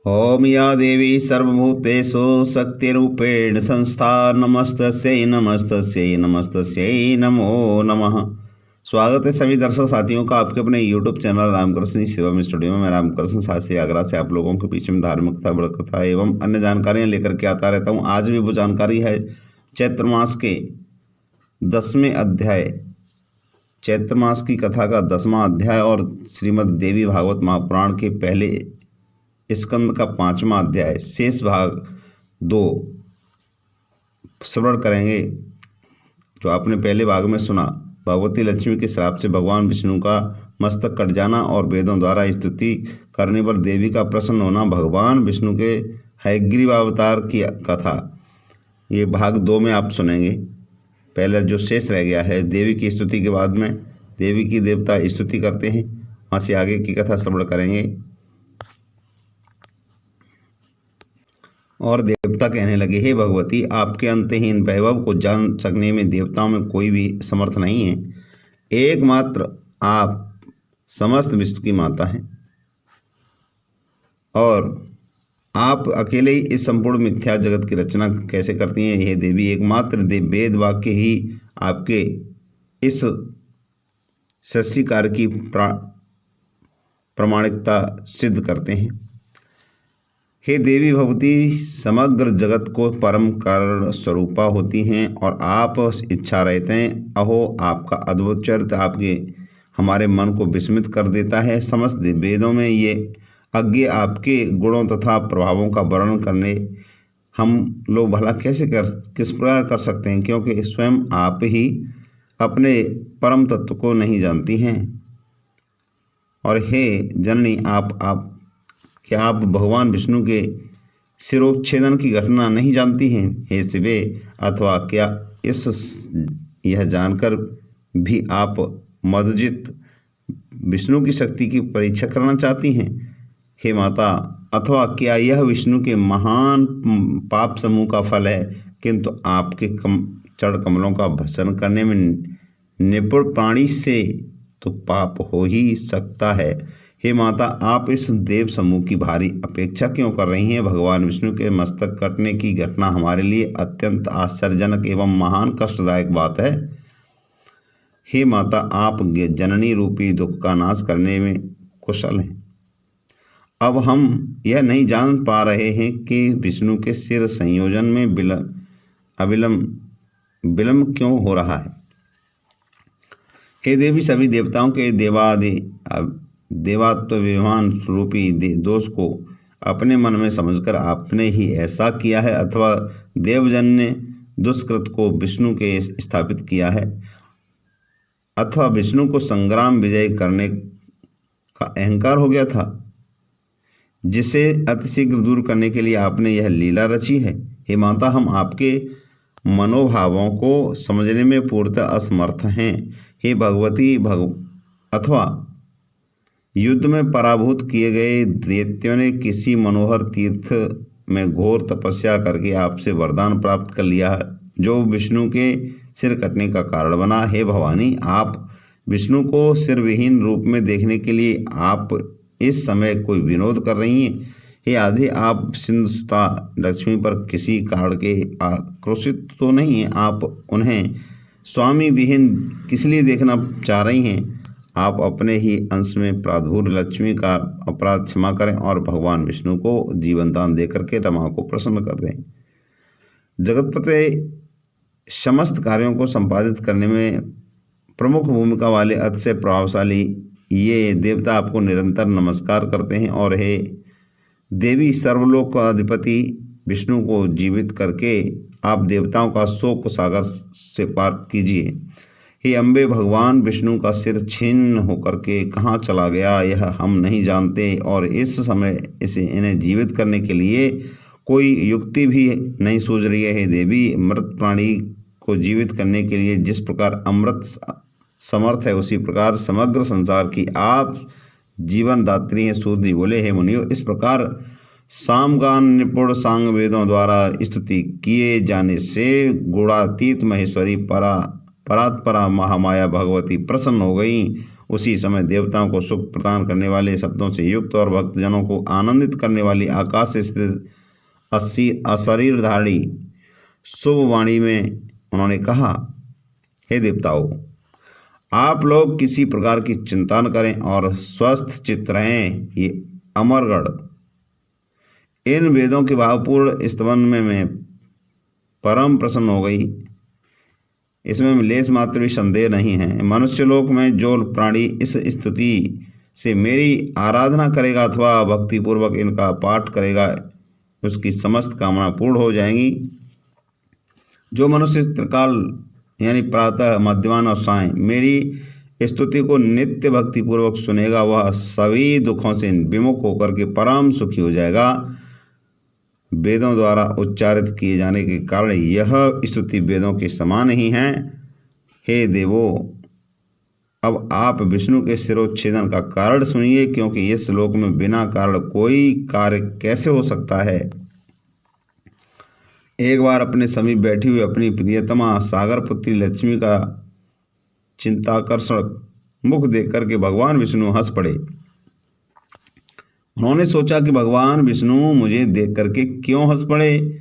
ओम या देवी सर्वभूतेषु शक्तिरूपेण संस्था नमस्तस्यै नमस्तस्यै नमस्तस्यै नमो नमः। स्वागत है सभी दर्शक साथियों का आपके अपने YouTube channel Ramkrishna Shivam studio में। मैं रामकृष्ण शास्त्री आगरा से आप लोगों के बीच में धार्मिक कथा, बड़ कथा एवं अन्य जानकारियाँ लेकर के आता रहता हूँ। आज भी वो जानकारी है चैत्र मास के 10वें अध्याय, चैत्र मास की कथा का 10वां अध्याय और श्रीमद् देवी भागवत महापुराण के पहले स्कंद का 5वां अध्याय शेष भाग 2 श्रवण करेंगे। जो आपने पहले भाग में सुना, भगवती लक्ष्मी के श्राप से भगवान विष्णु का मस्तक कट जाना और वेदों द्वारा स्तुति करने पर देवी का प्रसन्न होना, भगवान विष्णु के हयग्रीव अवतार की कथा, ये भाग 2 में आप सुनेंगे। पहले जो शेष रह गया है देवी की स्तुति के बाद में देवी की देवता स्तुति करते हैं, वहाँ से आगे की कथा श्रवण करेंगे। और देवता कहने लगे, हे भगवती, आपके अंतहीन वैभव को जान सकने में देवताओं में कोई भी समर्थ नहीं है। एकमात्र आप समस्त विश्व की माता हैं और आप अकेले ही इस संपूर्ण मिथ्या जगत की रचना कैसे करती हैं। हे देवी, एकमात्र वेद वाक्य ही आपके इस सृष्टि कार्य की प्रामाणिकता सिद्ध करते हैं। हे देवी भगवती, समग्र जगत को परम कारण स्वरूपा होती हैं और आप इच्छा रहते हैं। अहो, आपका अद्भुत चरित्र आपके हमारे मन को विस्मित कर देता है। समस्त वेदों में ये अज्ञ आपके गुणों तथा प्रभावों का वर्णन करने हम लोग भला किस प्रकार कर सकते हैं, क्योंकि स्वयं आप ही अपने परम तत्व को नहीं जानती हैं। और हे जननी, क्या आप भगवान विष्णु के शिरोच्छेदन की घटना नहीं जानती हैं? हे शिवे, अथवा क्या यह जानकर भी आप मदोजित विष्णु की शक्ति की परीक्षा करना चाहती हैं? हे माता, अथवा क्या यह विष्णु के महान पाप समूह का फल है? किंतु आपके चरण कमलों का भर्त्सन करने में निपुण प्राणी से तो पाप हो ही सकता है। हे माता, आप इस देव समूह की भारी अपेक्षा क्यों कर रही हैं? भगवान विष्णु के मस्तक कटने की घटना हमारे लिए अत्यंत आश्चर्यजनक एवं महान कष्टदायक बात है। हे माता, आप जननी रूपी दुख का नाश करने में कुशल हैं। अब हम यह नहीं जान पा रहे हैं कि विष्णु के सिर संयोजन में विलंब क्यों हो रहा है। हे देवी, सभी देवताओं के देवात्मविमान रूपी दोष को अपने मन में समझकर आपने ही ऐसा किया है, अथवा देवजन ने दुष्कृत को विष्णु के स्थापित किया है, अथवा विष्णु को संग्राम विजय करने का अहंकार हो गया था, जिसे अतिशीघ्र दूर करने के लिए आपने यह लीला रची है। हे माता, हम आपके मनोभावों को समझने में पूर्णतः असमर्थ हैं। हे भगवती, अथवा युद्ध में पराभूत किए गए दैत्यों ने किसी मनोहर तीर्थ में घोर तपस्या करके आपसे वरदान प्राप्त कर लिया, जो विष्णु के सिर कटने का कारण बना। हे भवानी, आप विष्णु को सिरविहीन रूप में देखने के लिए आप इस समय कोई विनोद कर रही हैं। हे आधे, आप सिंधुसुता लक्ष्मी पर किसी कारण के आक्रोशित तो नहीं हैं। आप उन्हें स्वामी विहीन किस लिए देखना चाह रही हैं? आप अपने ही अंश में प्रादुर्भूत लक्ष्मी का अपराध क्षमा करें और भगवान विष्णु को जीवन दान देकर के रमा को प्रसन्न कर दें। जगतपते समस्त कार्यों को संपादित करने में प्रमुख भूमिका वाले अतिशय प्रभावशाली ये देवता आपको निरंतर नमस्कार करते हैं। और हे देवी, सर्वलोक का अधिपति विष्णु को जीवित करके आप देवताओं का शोक सागर से पार कीजिए। हे अम्बे, भगवान विष्णु का सिर छिन्न होकर के कहाँ चला गया यह हम नहीं जानते, और इस समय इन्हें जीवित करने के लिए कोई युक्ति भी नहीं सूझ रही है। हे देवी, मृत प्राणी को जीवित करने के लिए जिस प्रकार अमृत समर्थ है, उसी प्रकार समग्र संसार की आप जीवन दात्री हैं। सूत जी बोले, हे मुनियो, इस प्रकार सामगान निपुण सांग वेदों द्वारा स्तुति किए जाने से गुणातीत महेश्वरी परात्परा महामाया भगवती प्रसन्न हो गई उसी समय देवताओं को सुख प्रदान करने वाले शब्दों से युक्त और भक्तजनों को आनंदित करने वाली आकाश से स्थित अशरीरधारी शुभ वाणी में उन्होंने कहा, हे देवताओं, आप लोग किसी प्रकार की चिंता न करें और स्वस्थ चित्त रहें। ये अमरगढ़ इन वेदों के भावपूर्ण स्तवन में मैं परम प्रसन्न हो गई। इसमें लेस मात्र भी संदेह नहीं है। मनुष्य लोक में जो प्राणी इस स्तुति से मेरी आराधना करेगा अथवा भक्तिपूर्वक इनका पाठ करेगा, उसकी समस्त कामना पूर्ण हो जाएंगी। जो मनुष्य त्रिकाल यानी प्रातः, मध्याह्न और सायं मेरी स्तुति को नित्य भक्तिपूर्वक सुनेगा, वह सभी दुखों से विमुख होकर के परम सुखी हो जाएगा। वेदों द्वारा उच्चारित किए जाने के कारण यह स्तुति वेदों के समान ही है। हे देवो, अब आप विष्णु के शिरोच्छेदन का कारण सुनिए, क्योंकि इस श्लोक में बिना कारण कोई कार्य कैसे हो सकता है। एक बार अपने समीप बैठी हुई अपनी प्रियतमा सागर पुत्री लक्ष्मी का चिंताकर्षण मुख देख करके भगवान विष्णु हंस पड़े। उन्होंने सोचा कि भगवान विष्णु मुझे देख करके क्यों हंस पड़े।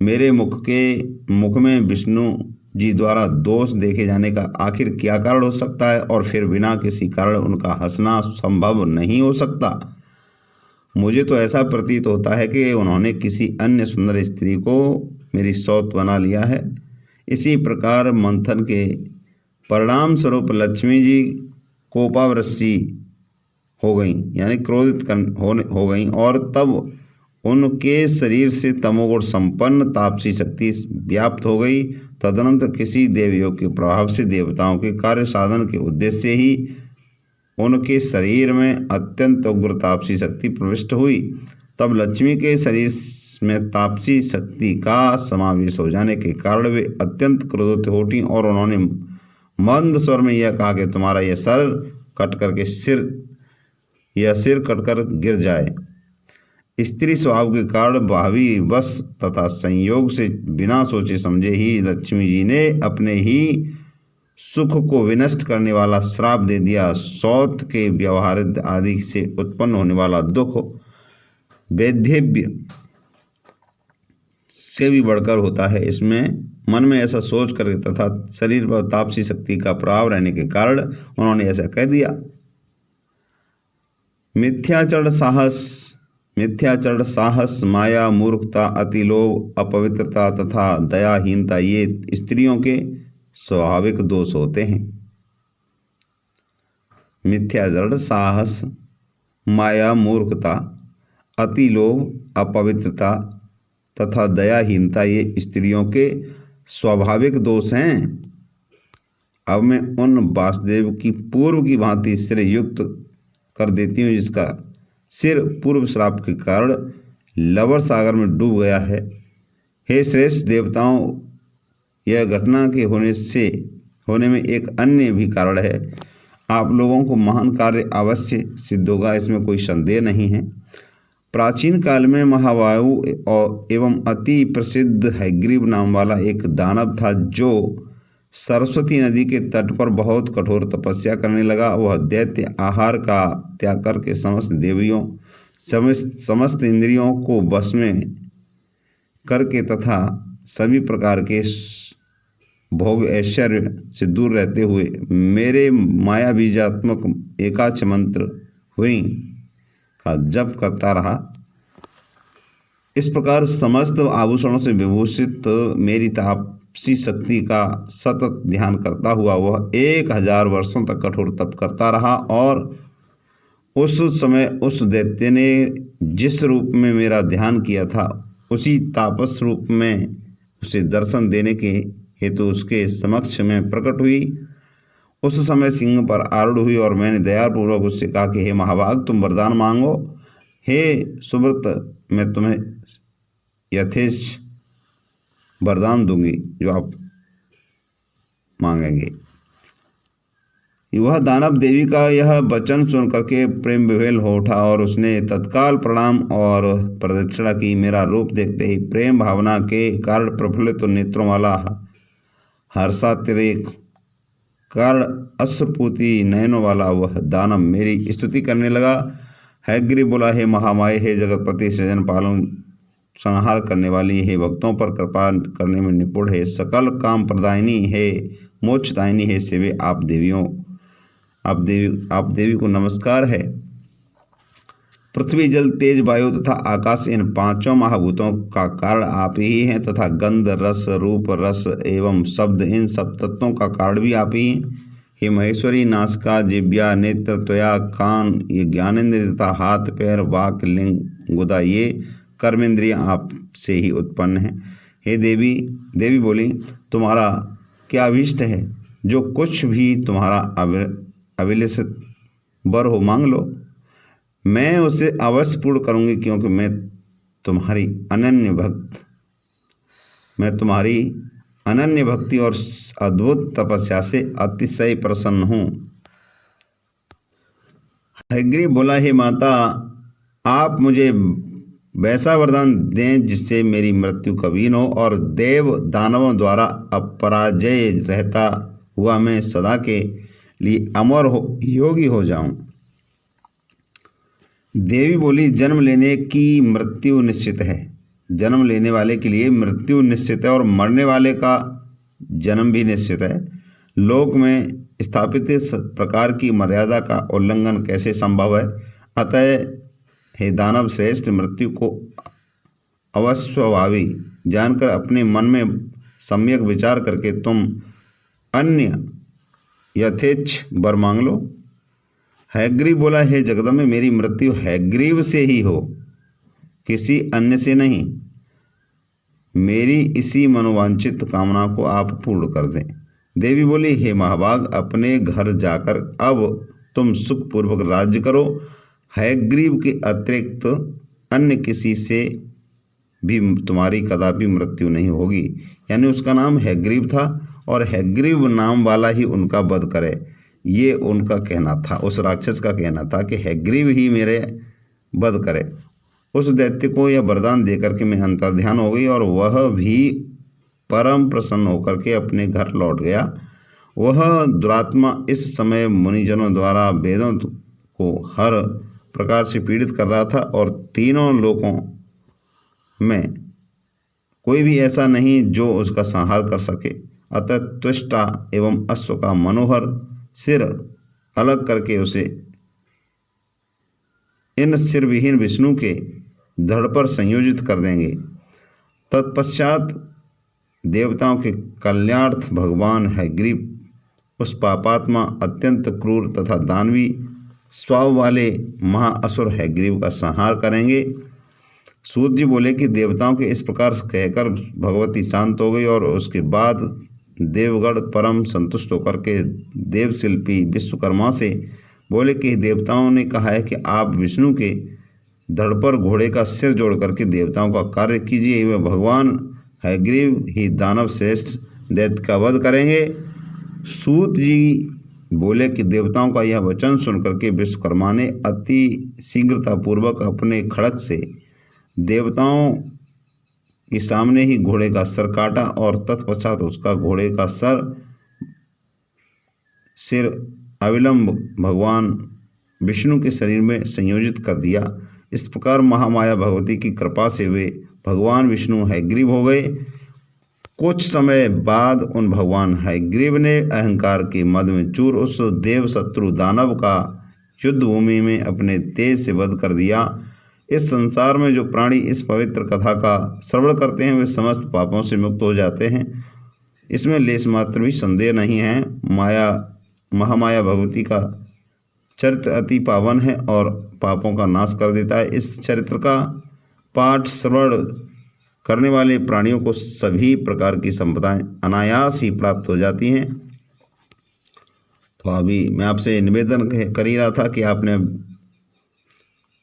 मेरे मुख में विष्णु जी द्वारा दोष देखे जाने का आखिर क्या कारण हो सकता है, और फिर बिना किसी कारण उनका हंसना संभव नहीं हो सकता। मुझे तो ऐसा प्रतीत होता है कि उन्होंने किसी अन्य सुंदर स्त्री को मेरी सौत बना लिया है। इसी प्रकार मंथन के परिणाम स्वरूप लक्ष्मी जी कोपावृष्टि हो गई, यानी क्रोधित हो गई, और तब उनके शरीर से तमोगुण संपन्न तापसी शक्ति व्याप्त हो गई। तदनंतर किसी देवयोग के प्रभाव से देवताओं के कार्य साधन के उद्देश्य से ही उनके शरीर में अत्यंत उग्र तापसी शक्ति प्रविष्ट हुई। तब लक्ष्मी के शरीर में तापसी शक्ति का समावेश हो जाने के कारण वे अत्यंत क्रोधित हो उठी और उन्होंने मंद स्वर में यह कहा कि तुम्हारा यह सिर कटकर गिर जाए। स्त्री स्वभाव के कारण भावी वश तथा संयोग से बिना सोचे समझे ही लक्ष्मी जी ने अपने ही सुख को विनष्ट करने वाला श्राप दे दिया। सौत के व्यवहार आदि से उत्पन्न होने वाला दुख वैधव्य से भी बढ़कर होता है। इसमें मन में ऐसा सोच कर तथा शरीर पर तापसी शक्ति का प्रभाव रहने के कारण उन्होंने ऐसा कह दिया। मिथ्याचरण साहस, माया, मूर्खता, अतिलोभ, अपवित्रता तथा दयाहीनता ये स्त्रियों के स्वाभाविक दोष होते हैं। मिथ्याचरण, साहस, माया, मूर्खता, अतिलोभ, अपवित्रता तथा दयाहीनता ये स्त्रियों के स्वाभाविक दोष हैं। अब मैं उन वासुदेव की पूर्व की भांति सिर युक्त कर देती हूँ, जिसका सिर पूर्व श्राप के कारण लवण सागर में डूब गया है। हे श्रेष्ठ देवताओं, यह घटना के होने में एक अन्य भी कारण है। आप लोगों को महान कार्य अवश्य सिद्ध होगा, इसमें कोई संदेह नहीं है। प्राचीन काल में महावायु एवं अति प्रसिद्ध हयग्रीव नाम वाला एक दानव था, जो सरस्वती नदी के तट पर बहुत कठोर तपस्या करने लगा। वह दैत्य आहार का त्याग करके समस्त इंद्रियों को वश में करके तथा सभी प्रकार के भोग ऐश्वर्य से दूर रहते हुए मेरे माया बीजात्मक एकाक्ष मंत्र हुई का जप करता रहा। इस प्रकार समस्त आभूषणों से विभूषित मेरी तापसी शक्ति का सतत ध्यान करता हुआ वह 1000 वर्षों तक कठोर तप करता रहा। और उस समय उस दैत्य ने जिस रूप में मेरा ध्यान किया था, उसी तापस रूप में उसे दर्शन देने के हेतु उसके समक्ष में प्रकट हुई। उस समय सिंह पर आरूढ़ हुई और मैंने दयापूर्वक उससे कहा कि हे महाभाग, तुम वरदान मांगो। हे सुव्रत, मैं तुम्हें यथेच्छ वरदान दूंगी जो आप मांगेंगे। वह दानव देवी का यह वचन सुन करके प्रेम विह्वल हो उठा और उसने तत्काल प्रणाम और प्रदक्षिणा की। मेरा रूप देखते ही प्रेम भावना के कारण प्रफुल्लित नेत्रों वाला हर्षातिरेक कारण अश्रुपूती नयनों वाला वह दानव मेरी स्तुति करने लगा। हयग्रीव बोला, हे महामाये, हे जगतपति, सृजन पालन संहार करने वाली, हे भक्तों पर कृपा करने में निपुण, है सकल काम प्रदायिनी, है मोक्षदायिनी, है शिवे, आप देवी को नमस्कार है। पृथ्वी, जल, तेज, वायु तथा आकाश, इन पांचों महाभूतों का कारण आप ही हैं तथा गंध, रस, रूप, रस एवं शब्द, इन सब तत्वों का कारण भी आप ही हैं। हे महेश्वरी, नासिका, जिह्वा, नेत्र, त्वया, कान, ये ज्ञानेंद्रिय तथा हाथ, पैर, वाक, लिंग, गुदा, ये कर्मेंद्रियां आप से ही उत्पन्न हैं। हे देवी बोली, तुम्हारा क्या अभीष्ट है? जो कुछ भी तुम्हारा अभिलषित वर हो मांग लो, मैं उसे अवश्य पूर्ण करूंगी, क्योंकि मैं तुम्हारी अनन्य भक्ति और अद्भुत तपस्या से अतिशय प्रसन्न हूँ। हयग्रीव बोला, हे माता, आप मुझे वैसा वरदान दें जिससे मेरी मृत्यु कभी न हो और देव दानवों द्वारा अपराजय रहता हुआ मैं सदा के लिए अमर योगी हो जाऊं। देवी बोली, जन्म लेने की मृत्यु निश्चित है। जन्म लेने वाले के लिए मृत्यु निश्चित है और मरने वाले का जन्म भी निश्चित है। लोक में स्थापित इस प्रकार की मर्यादा का उल्लंघन कैसे संभव है? अतः हे दानव श्रेष्ठ, मृत्यु को अवश्यभावी जानकर अपने मन में सम्यक विचार करके तुम अन्य यथेच्छ वर मांग लो। हयग्रीव बोला, हे जगदम्बे, मेरी मृत्यु हयग्रीव से ही हो, किसी अन्य से नहीं। मेरी इसी मनोवांछित कामना को आप पूर्ण कर दें। देवी बोली, हे महाभाग, अपने घर जाकर अब तुम सुखपूर्वक राज्य करो। हयग्रीव के अतिरिक्त अन्य किसी से भी तुम्हारी कदापि मृत्यु नहीं होगी। यानी उसका नाम हयग्रीव था और हयग्रीव नाम वाला ही उनका वध करे, ये उनका कहना था। उस राक्षस का कहना था कि हयग्रीव ही मेरे वध करे। उस दैत्य को यह वरदान देकर के मैं अंतर्ध्यान हो गई और वह भी परम प्रसन्न होकर के अपने घर लौट गया। वह दुरात्मा इस समय मुनिजनों द्वारा वेदों को हर प्रकार से पीड़ित कर रहा था और तीनों लोकों में कोई भी ऐसा नहीं जो उसका संहार कर सके। अतः त्वष्टा एवं अश्व का मनोहर सिर अलग करके उसे इन सिर विहीन विष्णु के धड़ पर संयोजित कर देंगे। तत्पश्चात देवताओं के कल्याणार्थ भगवान हयग्रीव उस पापात्मा, अत्यंत क्रूर तथा दानवी स्वभाव वाले महाअसुर हयग्रीव का संहार करेंगे। सूत जी बोले कि देवताओं के इस प्रकार कहकर भगवती शांत हो गई और उसके बाद देवगण परम संतुष्ट होकर के देवशिल्पी विश्वकर्मा से बोले कि देवताओं ने कहा है कि आप विष्णु के धड़ पर घोड़े का सिर जोड़ करके देवताओं का कार्य कीजिए। वे भगवान हयग्रीव ही दानव श्रेष्ठ दैत्य का वध करेंगे। सूत जी बोले कि देवताओं का यह वचन सुनकर के विश्वकर्मा ने अति शीघ्रतापूर्वक अपने खड़ग से देवताओं के सामने ही घोड़े का सर काटा और तत्पश्चात उसका घोड़े का सिर अविलंब भगवान विष्णु के शरीर में संयोजित कर दिया। इस प्रकार महामाया भगवती की कृपा से वे भगवान विष्णु हयग्रीव हो गए। कुछ समय बाद उन भगवान हयग्रीव ने अहंकार के मद में चूर उस देव शत्रु दानव का युद्ध भूमि में अपने तेज से वध कर दिया। इस संसार में जो प्राणी इस पवित्र कथा का श्रवण करते हैं वे समस्त पापों से मुक्त हो जाते हैं, इसमें लेश मात्र भी संदेह नहीं है। महामाया भगवती का चरित्र अति पावन है और पापों का नाश कर देता है। इस चरित्र का पाठ श्रवण करने वाले प्राणियों को सभी प्रकार की संपदाएं अनायास ही प्राप्त हो जाती हैं। तो अभी मैं आपसे निवेदन कर ही रहा था कि आपने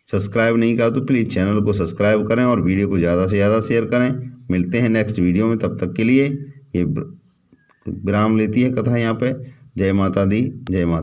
सब्सक्राइब नहीं करा तो प्लीज़ चैनल को सब्सक्राइब करें और वीडियो को ज़्यादा से ज़्यादा शेयर करें। मिलते हैं नेक्स्ट वीडियो में, तब तक के लिए ये विराम लेती है कथा यहाँ पे। जय माता दी, जय माता।